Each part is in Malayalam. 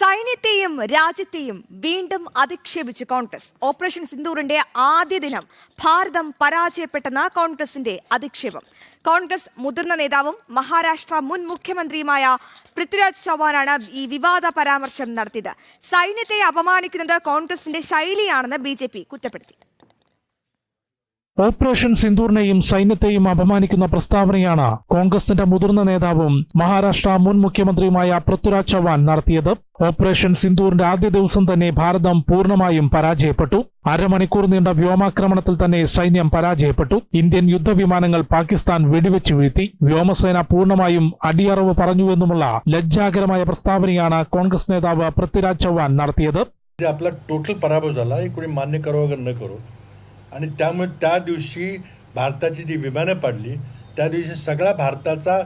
സൈന്യത്തെയും രാജ്യത്തെയും വീണ്ടും അധിക്ഷേപിച്ച് കോൺഗ്രസ്. ഓപ്പറേഷൻ സിന്ദൂറിന്റെ ആദ്യ ദിനം ഭാരതം പരാജയപ്പെട്ടെന്ന കോൺഗ്രസിന്റെ അധിക്ഷേപം. കോൺഗ്രസ് മുതിർന്ന നേതാവും മഹാരാഷ്ട്ര മുൻ മുഖ്യമന്ത്രിയുമായ പൃഥ്വിരാജ് ചവാനാണ് ഈ വിവാദ പരാമർശം നടത്തിയത്. സൈന്യത്തെ അപമാനിക്കുന്നത് കോൺഗ്രസിന്റെ ശൈലിയാണെന്ന് BJP കുറ്റപ്പെടുത്തി. ഓപ്പറേഷൻ സിന്ദൂറിനെയും സൈന്യത്തെയും അപമാനിക്കുന്ന പ്രസ്താവനയാണ് കോൺഗ്രസിന്റെ മുതിർന്ന നേതാവും മഹാരാഷ്ട്ര മുൻ മുഖ്യമന്ത്രിയുമായ പൃഥ്വിരാജ് ചവാൻ നടത്തിയത്. ഓപ്പറേഷൻ സിന്ദൂറിന്റെ ആദ്യ ദിവസം തന്നെ ഭാരതം പൂർണ്ണമായും പരാജയപ്പെട്ടു. അരമണിക്കൂർ നീണ്ട വ്യോമാക്രമണത്തിൽ തന്നെ സൈന്യം പരാജയപ്പെട്ടു. ഇന്ത്യൻ യുദ്ധവിമാനങ്ങൾ പാകിസ്ഥാൻ വെടിവെച്ച് വീഴ്ത്തി. വ്യോമസേന പൂർണ്ണമായും അടിയറവ് പറഞ്ഞുവെന്നുമുള്ള ലജ്ജാകരമായ പ്രസ്താവനയാണ് കോൺഗ്രസ് നേതാവ് പൃഥ്വിരാജ് ചവാൻ നടത്തിയത്. आपला टोटल पराभव झाला हे कोणी मान्य करो अगर न करो आणि त्यामुळे त्या दिवशी भारताची जी विमानं पडली त्या दिवशी सगळा भारताचा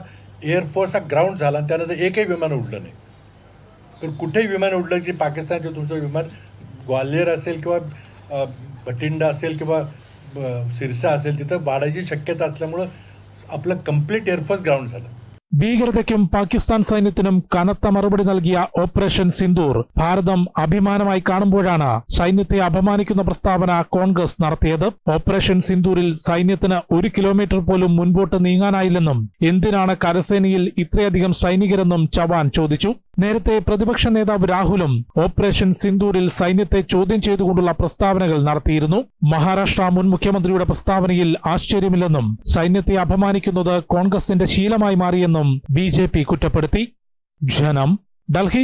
एअरफोर्स हा ग्राउंड झाला आणि त्यानंतर एकही विमान उडलं नाही. तर कुठेही विमान उडलं की पाकिस्तानचं तुमचं विमान ग्वाल्हेर असेल किंवा भटिंडा असेल किंवा सिरसा असेल तिथं वाढायची शक्यता असल्यामुळं आपलं कंप्लीट एअरफोर्स ग्राउंड झालं. ഭീകരതയ്ക്കും പാകിസ്ഥാൻ സൈന്യത്തിനും കനത്ത മറുപടി നൽകിയ ഓപ്പറേഷൻ സിന്ദൂർ ഭാരതം അഭിമാനമായി കാണുമ്പോഴാണ് സൈന്യത്തെ അപമാനിക്കുന്ന പ്രസ്താവന കോൺഗ്രസ് നടത്തിയത്. ഓപ്പറേഷൻ സിന്ദൂരിൽ സൈന്യത്തിന് 1 കിലോമീറ്റർ പോലും മുൻപോട്ട് നീങ്ങാനായില്ലെന്നും എന്തിനാണ് കരസേനയിൽ ഇത്രയധികം സൈനികരെന്നും ചവാൻ ചോദിച്ചു. നേരത്തെ പ്രതിപക്ഷ നേതാവ് രാഹുലും ഓപ്പറേഷൻ സിന്ദൂരിൽ സൈന്യത്തെ ചോദ്യം ചെയ്തുകൊണ്ടുള്ള പ്രസ്താവനകൾ നടത്തിയിരുന്നു. മഹാരാഷ്ട്ര മുൻ മുഖ്യമന്ത്രിയുടെ പ്രസ്താവനയിൽ ആശ്ചര്യമില്ലെന്നും സൈന്യത്തെ അപമാനിക്കുന്നത് കോൺഗ്രസിന്റെ ശീലമായി മാറിയെന്നും BJP കുറ്റപ്പെടുത്തി. ജനം, ഡൽഹി.